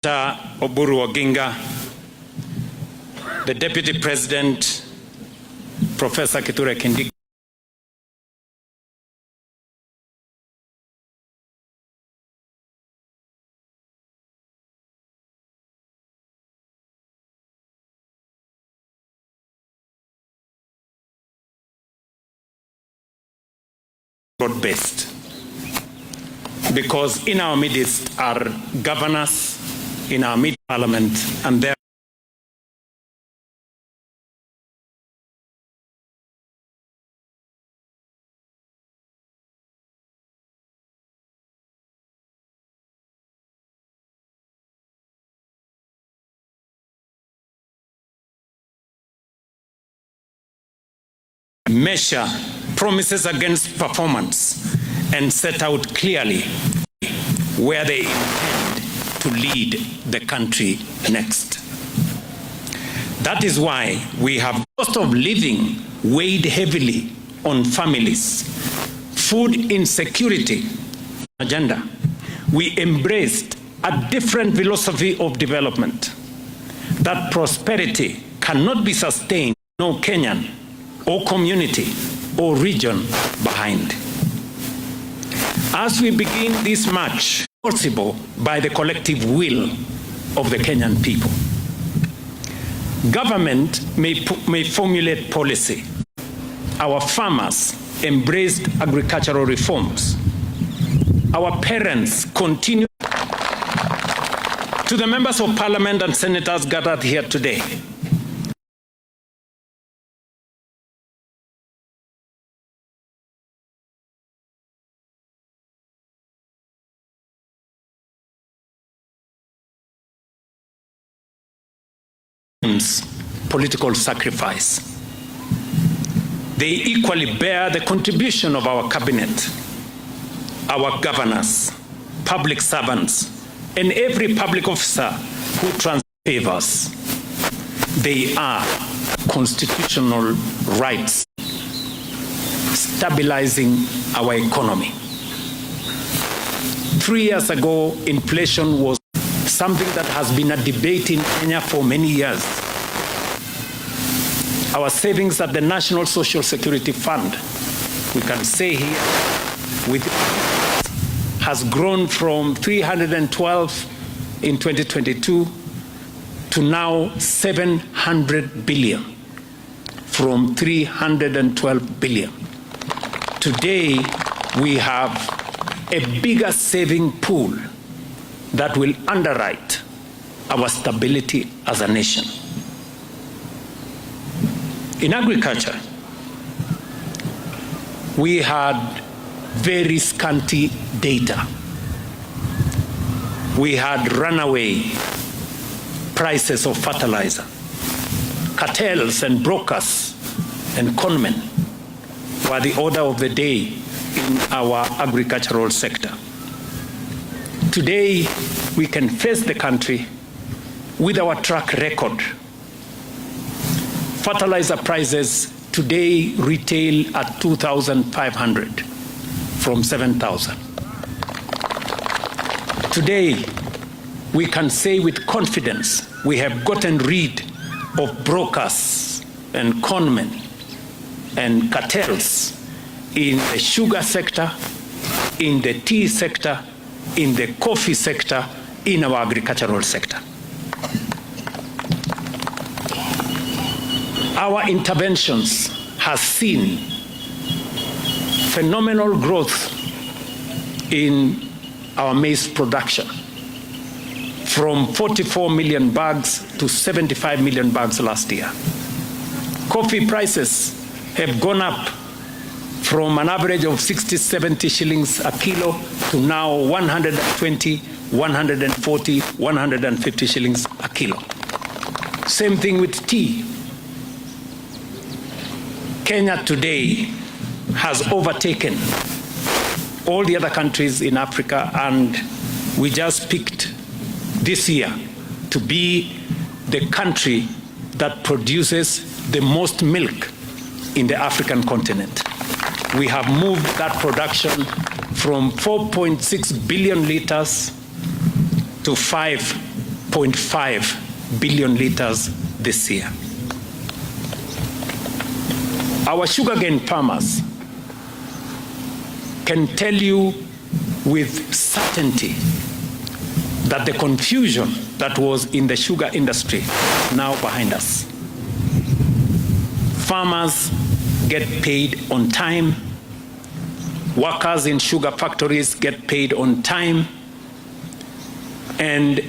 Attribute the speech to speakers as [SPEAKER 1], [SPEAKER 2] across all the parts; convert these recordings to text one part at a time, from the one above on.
[SPEAKER 1] Oburu Odinga, the Deputy President, Professor Kithure Kindiki, broad-based, because in our midst are governors in our mid-parliament, and their measure promises against performance and set out clearly where they intend to lead the country next. That is why we have cost of living weighed heavily on families, food insecurity agenda. We embraced a different philosophy of development, that prosperity cannot be sustained, no Kenyan or community or region behind. As we begin this march, possible by the collective will of the Kenyan people. Government may formulate policy. Our farmers embraced agricultural reforms. Our parents continue. To the members of parliament and senators gathered here today, political sacrifice. They equally bear the contribution of our cabinet, our governors, public servants, and every public officer who transfers favors. They are constitutional rights, stabilizing our economy. 3 years ago, inflation was something that has been a debate in Kenya for many years. Our savings at the National Social Security Fund, we can say here, has grown from 312 in 2022 to now 700 billion, from 312 billion. Today, we have a bigger saving pool that will underwrite our stability as a nation. In agriculture, we had very scanty data. We had runaway prices of fertilizer. Cartels and brokers and conmen were the order of the day in our agricultural sector. Today, we can face the country with our track record. Fertilizer prices today retail at 2,500 from 7,000. Today, we can say with confidence we have gotten rid of brokers and conmen and cartels in the sugar sector, in the tea sector, in the coffee sector, in our agricultural sector. Our interventions have seen phenomenal growth in our maize production, from 44 million bags to 75 million bags last year. Coffee prices have gone up from an average of 60, 70 shillings a kilo to now 120, 140, 150 shillings a kilo. Same thing with tea. Kenya today has overtaken all the other countries in Africa, and we just picked this year to be the country that produces the most milk in the African continent. We have moved that production from 4.6 billion liters to 5 1.5 billion liters this year. Our sugarcane farmers can tell you with certainty that the confusion that was in the sugar industry is now behind us. Farmers get paid on time. Workers in sugar factories get paid on time. And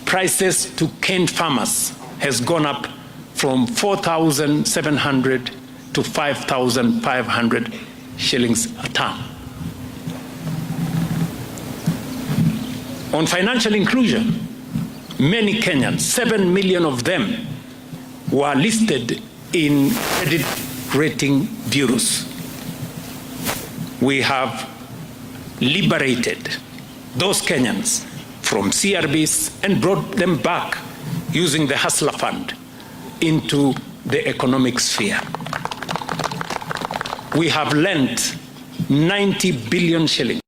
[SPEAKER 1] prices to cane farmers has gone up from 4,700 to 5,500 shillings a ton. On financial inclusion, many Kenyans, 7 million of them, were listed in credit rating bureaus. We have liberated those Kenyans from CRBs and brought them back using the Hustler Fund into the economic sphere. We have lent 90 billion shillings.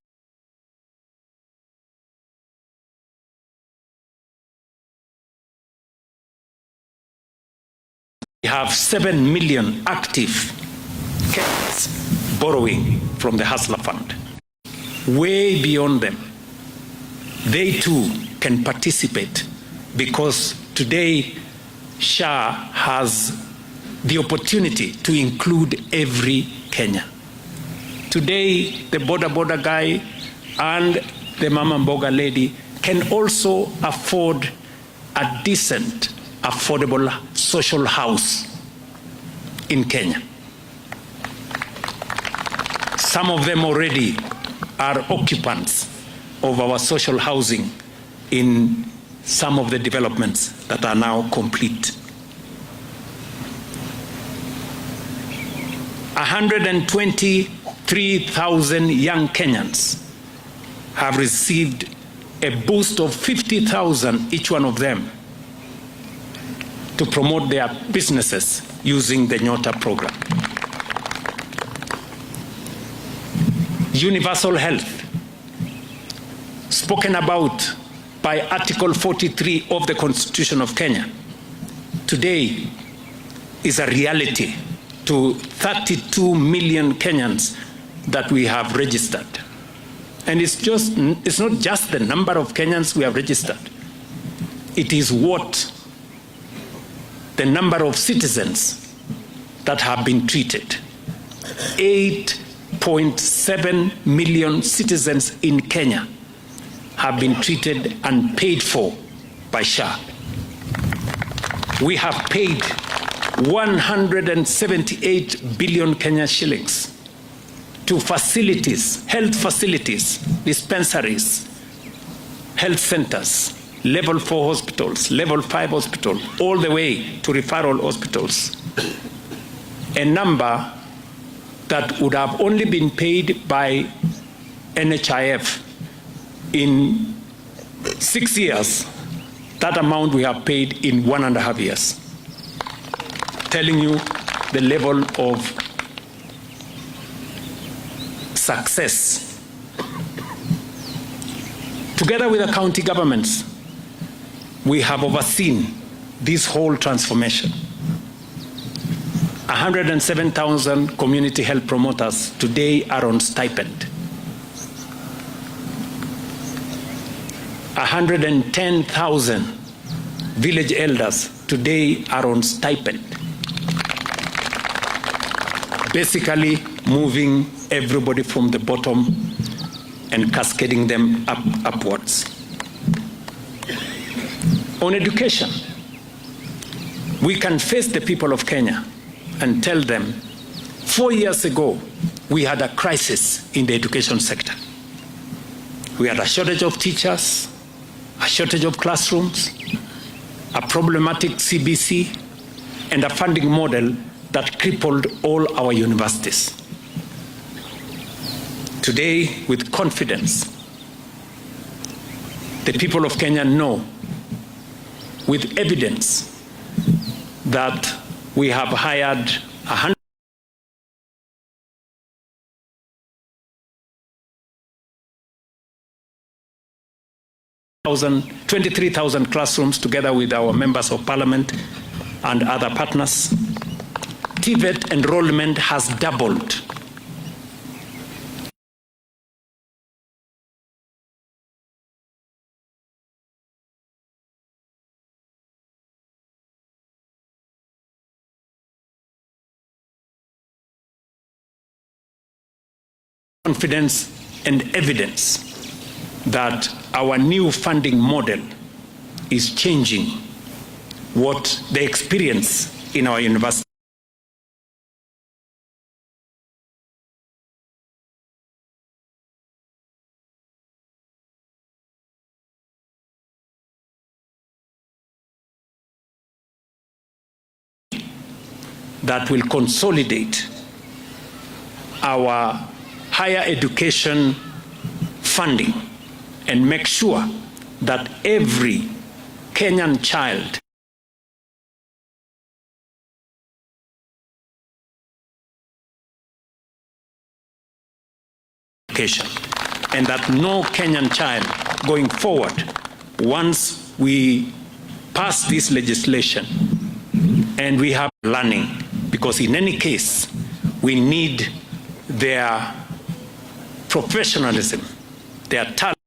[SPEAKER 1] We have 7 million active Kenyans borrowing from the Hustler Fund. Way beyond them, they too can participate because today SHA has the opportunity to include every Kenyan. Today, the boda guy and the mama mboga lady can also afford a decent, affordable social house in Kenya. Some of them already are occupants of our social housing in some of the developments that are now complete. 123,000 young Kenyans have received a boost of 50,000 each one of them to promote their businesses using the Nyota program. Universal health, spoken about by Article 43 of the Constitution of Kenya, today is a reality to 32 million Kenyans that we have registered. And it's not just the number of Kenyans we have registered. It is what the number of citizens that have been treated. 8.7 million citizens in Kenya have been treated and paid for by SHA. We have paid 178 billion Kenya shillings to facilities, health facilities, dispensaries, health centers, level 4 hospitals, level 5 hospitals, all the way to referral hospitals. A number that would have only been paid by NHIF in 6 years, that amount we have paid in 1.5 years. Telling you the level of success. Together with the county governments, we have overseen this whole transformation. 107,000 community health promoters today are on stipend. 110,000 village elders today are on stipend. Basically moving everybody from the bottom and cascading them upwards. On education, we can face the people of Kenya and tell them 4 years ago we had a crisis in the education sector. We had a shortage of teachers, a shortage of classrooms, a problematic CBC, and a funding model that crippled all our universities. Today, with confidence, the people of Kenya know, with evidence, that we have hired 100,000 . 100,000 . 100,000 23,000 classrooms together with our members of parliament and other partners. TVET enrollment has doubled. Confidence and evidence that our new funding model is changing what the experience in our university. That will consolidate our higher education funding and make sure that every Kenyan child education, and that no Kenyan child going forward, once we pass this legislation and we have learning, because in any case we need their professionalism, their talent,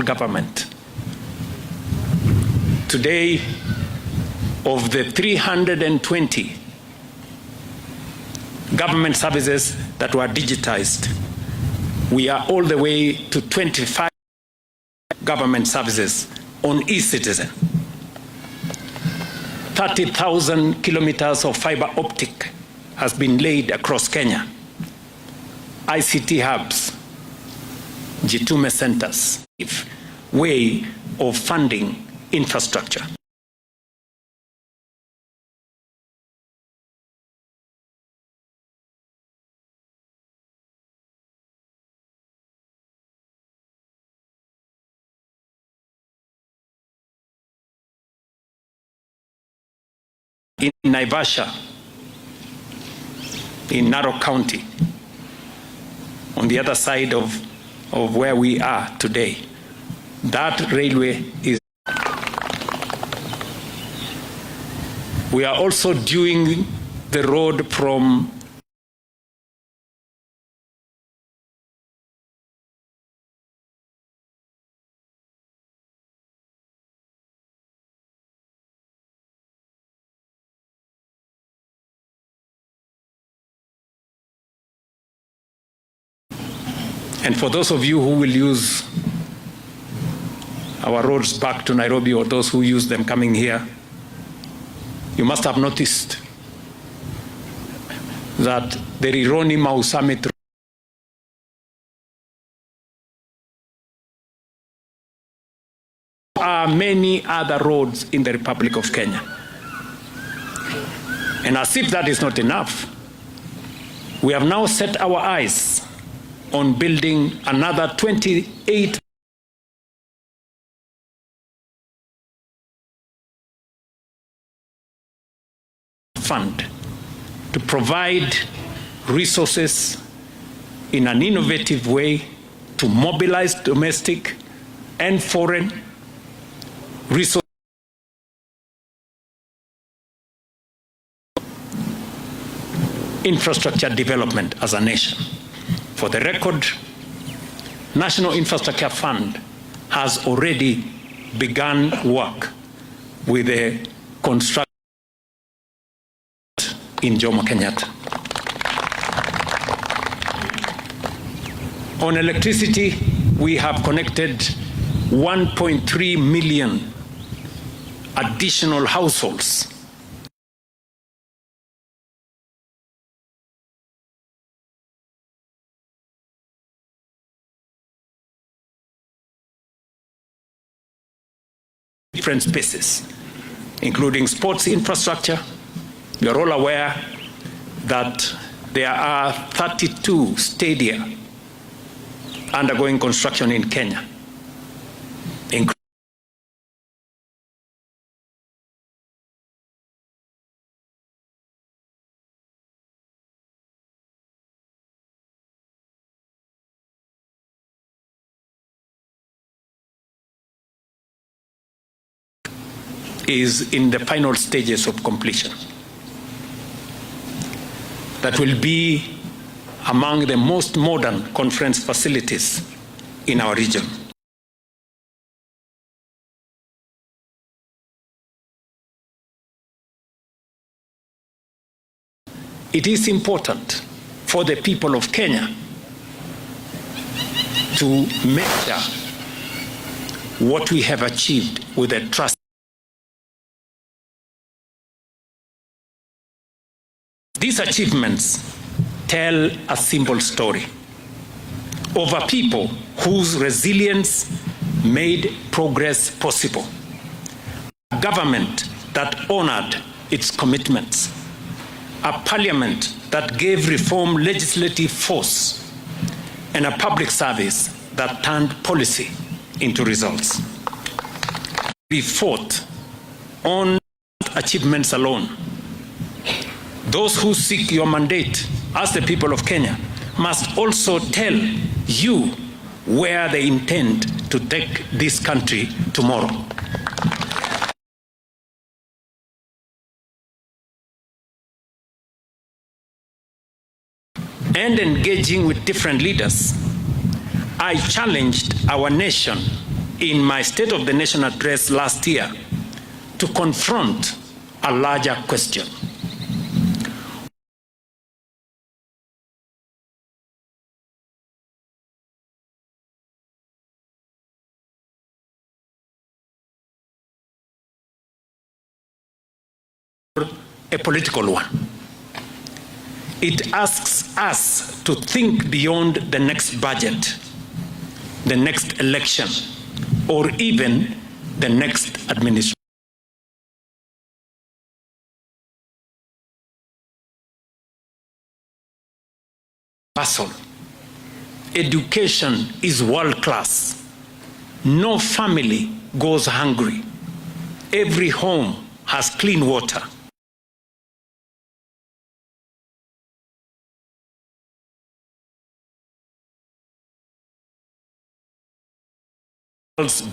[SPEAKER 1] government. Today, of the 320 government services that were digitized, we are all the way to 25 government services on eCitizen. 30,000 kilometers of fiber optic has been laid across Kenya. ICT hubs, Jitume centers, way of funding infrastructure. In Naivasha, in Narok County, on the other side of where we are today, that railway is. We are also doing the road from and for those of you who will use our roads back to Nairobi, or those who use them coming here, you must have noticed that the Rironi Mau Summit are many other roads in the Republic of Kenya. And as if that is not enough, we have now set our eyes on building another 28 fund to provide resources in an innovative way to mobilize domestic and foreign resources infrastructure development as a nation. For the record, National Infrastructure Fund has already begun work with the construction in Jomo Kenyatta. On electricity, we have connected 1.3 million additional households. Different spaces, including sports infrastructure. You are all aware that there are 32 stadia undergoing construction in Kenya. is in the final stages of completion. That will be among the most modern conference facilities in our region. It is important for the people of Kenya to measure what we have achieved with a trust. These achievements tell a simple story of a people whose resilience made progress possible, a government that honored its commitments, a parliament that gave reform legislative force, and a public service that turned policy into results. We fought on achievements alone. Those who seek your mandate as the people of Kenya must also tell you where they intend to take this country tomorrow. And engaging with different leaders, I challenged our nation in my State of the Nation address last year to confront a larger question. A political one. It asks us to think beyond the next budget, the next election, or even the next administration. Education is world class. No family goes hungry. Every home has clean water.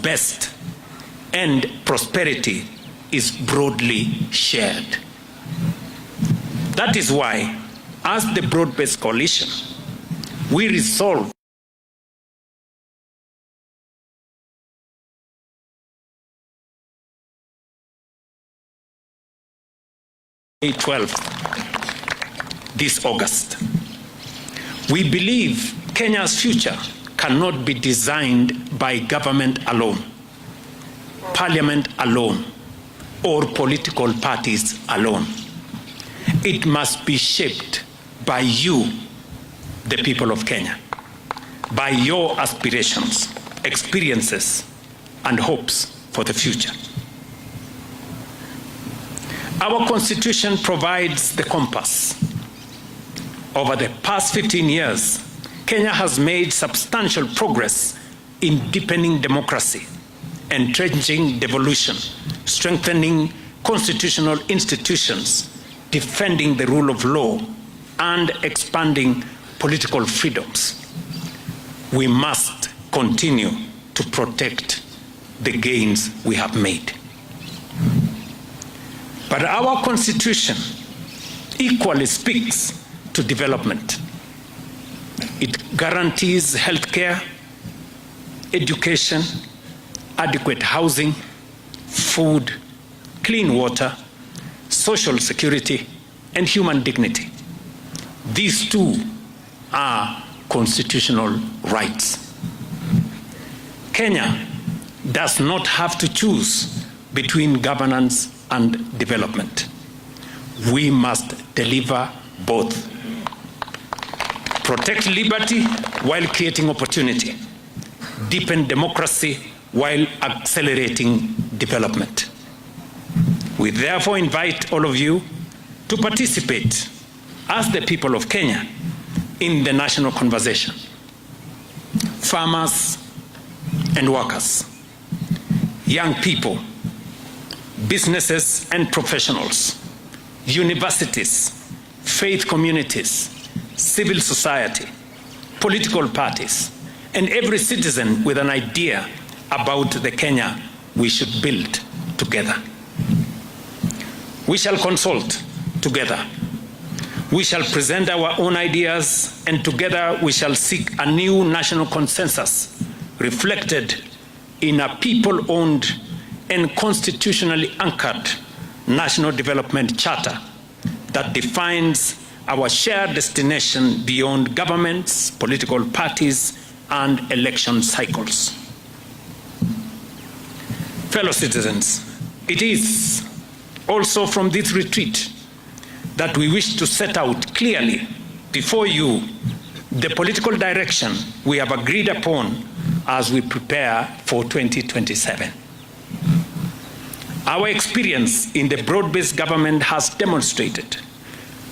[SPEAKER 1] Best and prosperity is broadly shared. That is why, as the broad-based coalition, we resolve May 12th, this August. We believe Kenya's future cannot be designed by government alone, parliament alone, or political parties alone. It must be shaped by you, the people of Kenya, by your aspirations, experiences, and hopes for the future. Our Constitution provides the compass. Over the past 15 years, Kenya has made substantial progress in deepening democracy, entrenching devolution, strengthening constitutional institutions, defending the rule of law, and expanding political freedoms. We must continue to protect the gains we have made. But our Constitution equally speaks to development. It guarantees health care, education, adequate housing, food, clean water, social security, and human dignity. These too are constitutional rights. Kenya does not have to choose between governance and development. We must deliver both. Protect liberty while creating opportunity. Deepen democracy while accelerating development. We therefore invite all of you to participate as the people of Kenya in the national conversation. Farmers and workers, young people, businesses and professionals, universities, faith communities, civil society, political parties, and every citizen with an idea about the Kenya we should build together. We shall consult together. We shall present our own ideas, and together we shall seek a new national consensus reflected in a people-owned and constitutionally anchored national development charter that defines our shared destination beyond governments, political parties, and election cycles. Fellow citizens, it is also from this retreat that we wish to set out clearly before you the political direction we have agreed upon as we prepare for 2027. Our experience in the broad-based government has demonstrated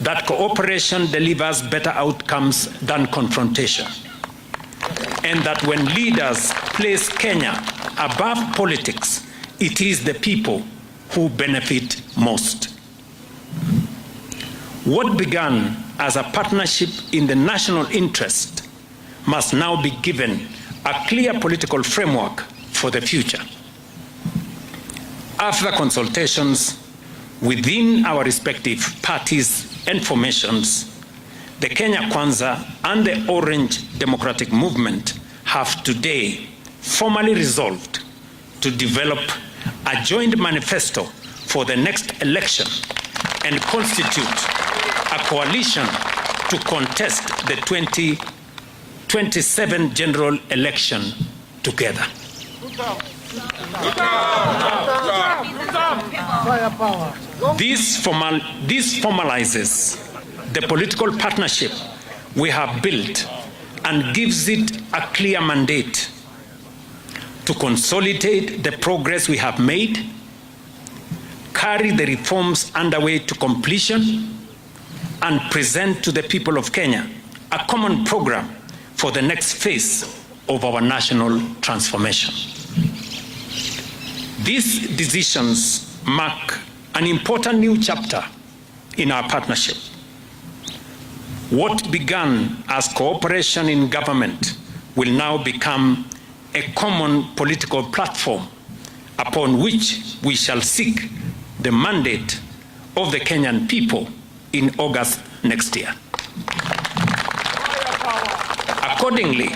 [SPEAKER 1] that cooperation delivers better outcomes than confrontation, and that when leaders place Kenya above politics, it is the people who benefit most. What began as a partnership in the national interest must now be given a clear political framework for the future. After consultations within our respective parties and formations, the Kenya Kwanza and the Orange Democratic Movement have today formally resolved to develop a joint manifesto for the next election and constitute a coalition to contest the 2027 general election together. This formalizes the political partnership we have built and gives it a clear mandate to consolidate the progress we have made, carry the reforms underway to completion, and present to the people of Kenya a common program for the next phase of our national transformation. These decisions mark an important new chapter in our partnership. What began as cooperation in government will now become a common political platform upon which we shall seek the mandate of the Kenyan people in August next year. Accordingly,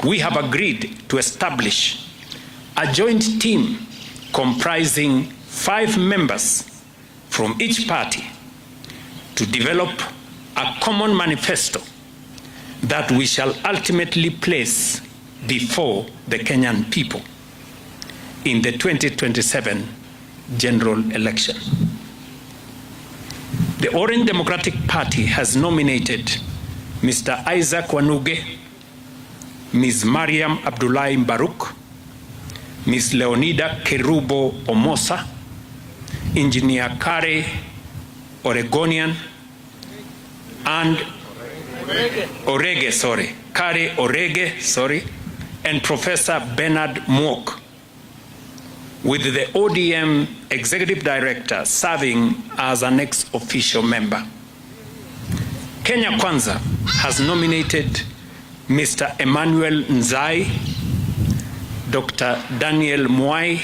[SPEAKER 1] we have agreed to establish a joint team comprising 5 members from each party to develop a common manifesto that we shall ultimately place before the Kenyan people in the 2027 general election. The Orange Democratic Party has nominated Mr. Isaac Wanuge, Ms. Mariam Abdullahi Mbaruk, Ms. Leonida Kerubo Omosa, Engineer Kare Oregonian, and Kare Orege, and Professor Bernard Mwok, with the ODM Executive Director serving as an ex-official member. Kenya Kwanza has nominated Mr. Emmanuel Nzai, Dr. Daniel Mwai,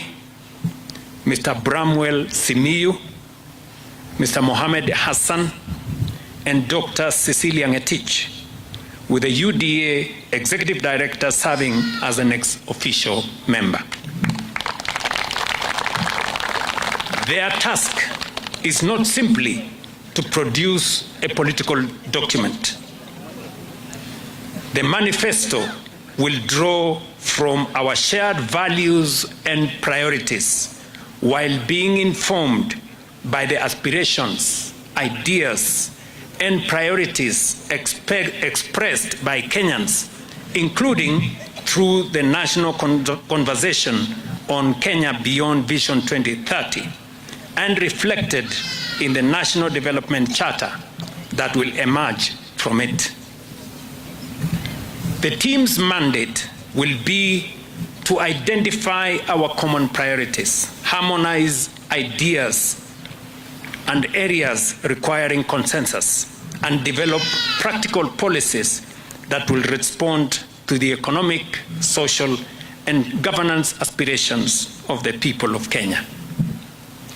[SPEAKER 1] Mr. Bramwell Simiyu, Mr. Mohamed Hassan, and Dr. Cecilia Ngetich, with the UDA Executive Director serving as an ex-official member. Their task is not simply to produce a political document. The manifesto will draw from our shared values and priorities while being informed by the aspirations, ideas, and priorities expressed by Kenyans, including through the national conversation on Kenya Beyond Vision 2030, and reflected in the National Development Charter that will emerge from it. The team's mandate will be to identify our common priorities, harmonize ideas and areas requiring consensus, and develop practical policies that will respond to the economic, social, and governance aspirations of the people of Kenya.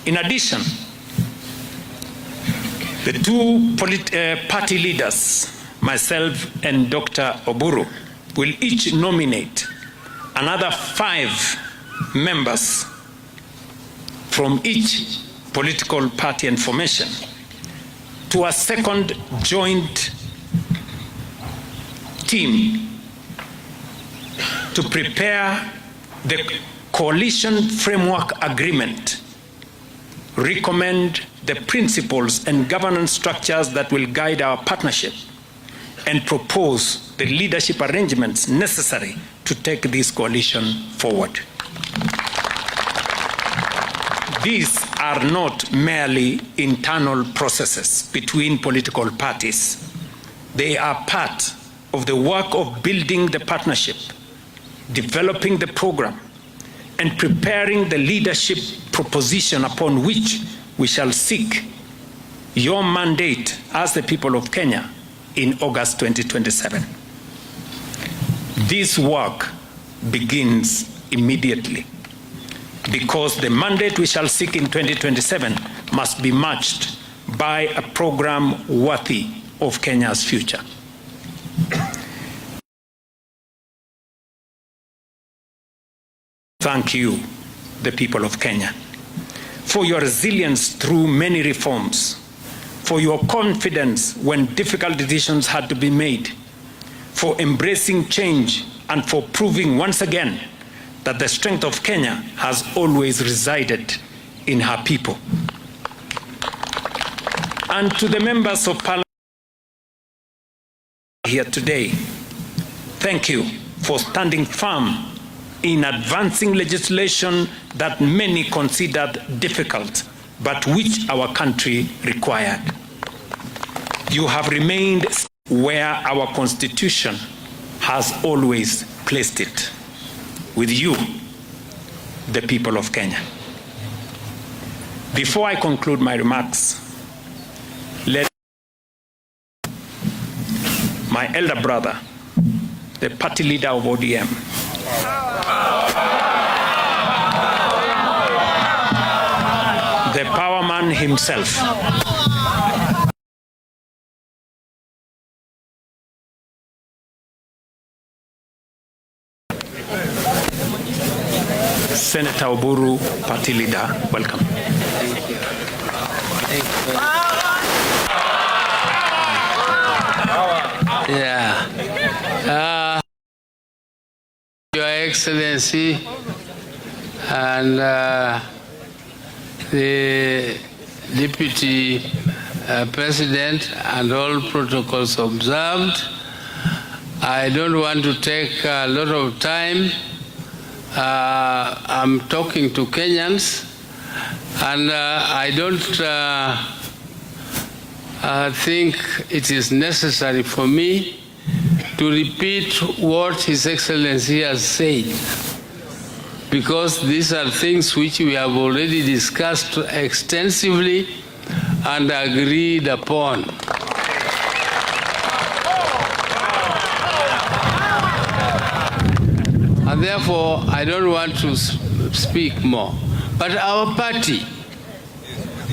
[SPEAKER 1] In addition, The two party leaders, myself and Dr. Oburu, will each nominate another 5 members from each political party and formation to a second joint team to prepare the coalition framework agreement, recommend the principles and governance structures that will guide our partnership, and propose the leadership arrangements necessary to take this coalition forward. These are not merely internal processes between political parties. They are part of the work of building the partnership, developing the program, and preparing the leadership proposition upon which we shall seek your mandate as the people of Kenya in August 2027. This work begins immediately because the mandate we shall seek in 2027 must be matched by a program worthy of Kenya's future. Thank you, the people of Kenya, for your resilience through many reforms, for your confidence when difficult decisions had to be made, for embracing change, and for proving once again that the strength of Kenya has always resided in her people. And to the members of Parliament here today, thank you for standing firm in advancing legislation that many considered difficult, but which our country required. You have remained where our Constitution has always placed it, with you, the people of Kenya. Before I conclude my remarks, let my elder brother, the party leader of ODM, the power man himself, Senator Oburu, party leader, welcome.
[SPEAKER 2] Thank you. Thank you. Yeah. Your Excellency and the Deputy President and all protocols observed. I don't want to take a lot of time. I'm talking to Kenyans, and I don't think it is necessary for me to repeat what His Excellency has said, because these are things which we have already discussed extensively and agreed upon. And therefore, I don't want to speak more. But our party,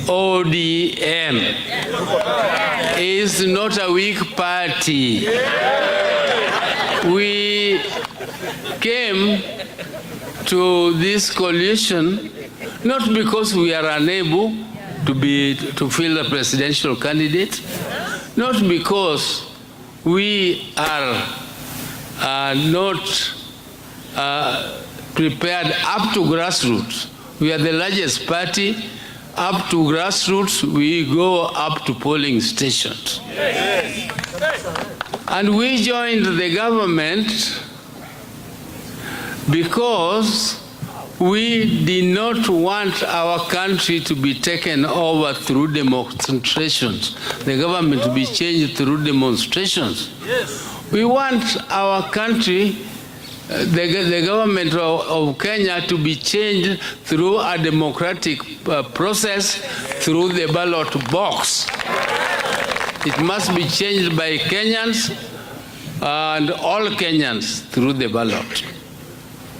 [SPEAKER 2] ODM, is not a weak party. We came to this coalition not because we are unable to fill a presidential candidate, not because we are not prepared up to grassroots. We are the largest party. Up to grassroots, we go up to polling stations. And we joined the government because we did not want our country to be taken over through demonstrations, the government to be changed through demonstrations. We want our country, the government of Kenya, to be changed through a democratic process, through the ballot box. It must be changed by Kenyans and all Kenyans through the ballot.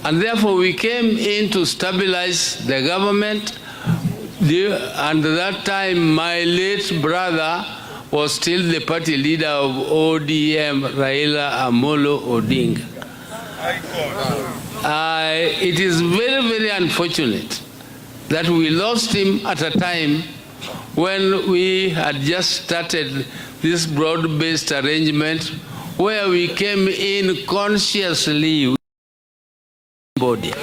[SPEAKER 2] And therefore we came in to stabilize the government And at that time, my late brother was still the party leader of ODM, Raila Amolo Odinga. It is very, very unfortunate that we lost him at a time when we had just started this broad-based arrangement where we came in consciously body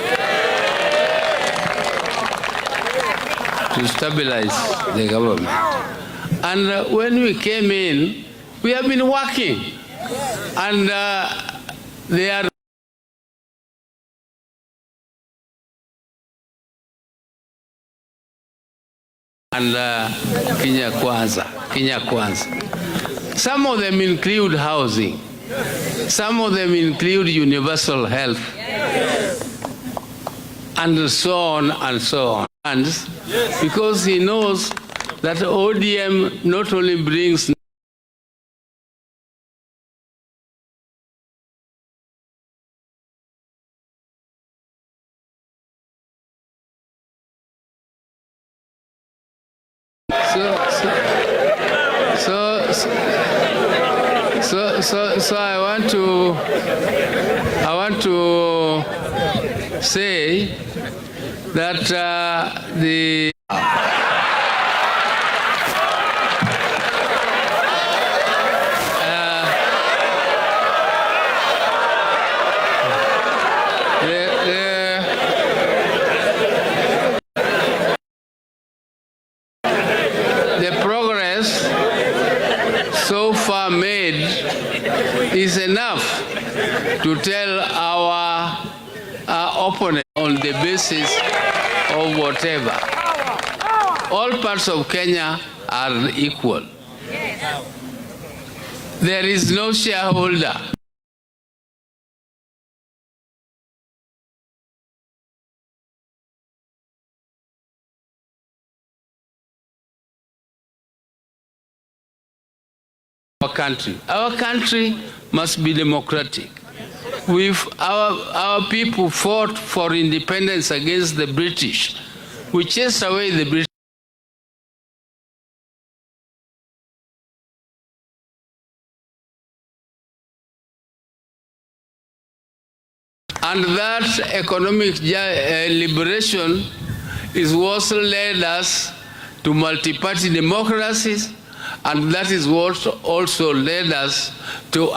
[SPEAKER 2] to stabilize the government. And when we came in, we have been working, and they are Kenya Kwanza. Some of them include housing. Some of them include universal health, and so on and so on. And because he knows that ODM not only brings So I want to say that the progress so far made is enough to tell our opponent on the basis of whatever. All parts of Kenya are equal. There is no shareholder. Our country must be democratic. Our people fought for independence against the British. We chased away the British. And that economic liberation is what led us to multi-party democracies, and that is what also led us to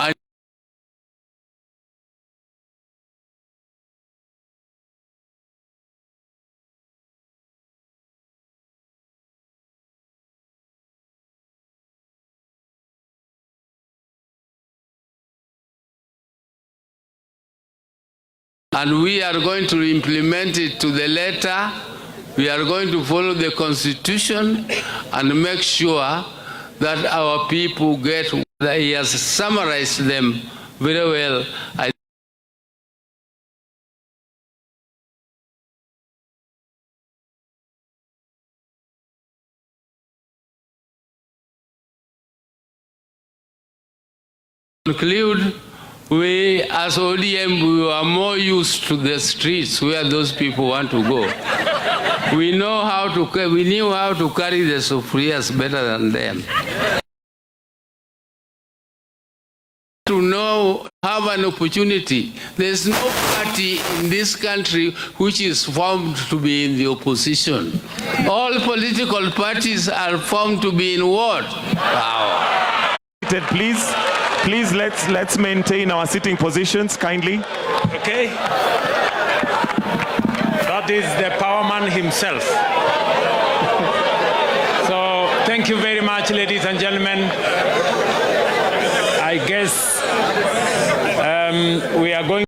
[SPEAKER 2] and we are going to implement it to the letter. We are going to follow the Constitution and make sure that our people get. He has summarized them very well. Conclude, we as ODM, we are more used to the streets where those people want to go. We knew how to carry the sufurias better than them. To have an opportunity. There's no party in this country which is formed to be in the opposition. All political parties are formed to be in what? Wow.
[SPEAKER 3] Please let's maintain our sitting positions kindly.
[SPEAKER 1] Okay. That is the power man himself. So thank you very much, ladies and gentlemen. I guess we are going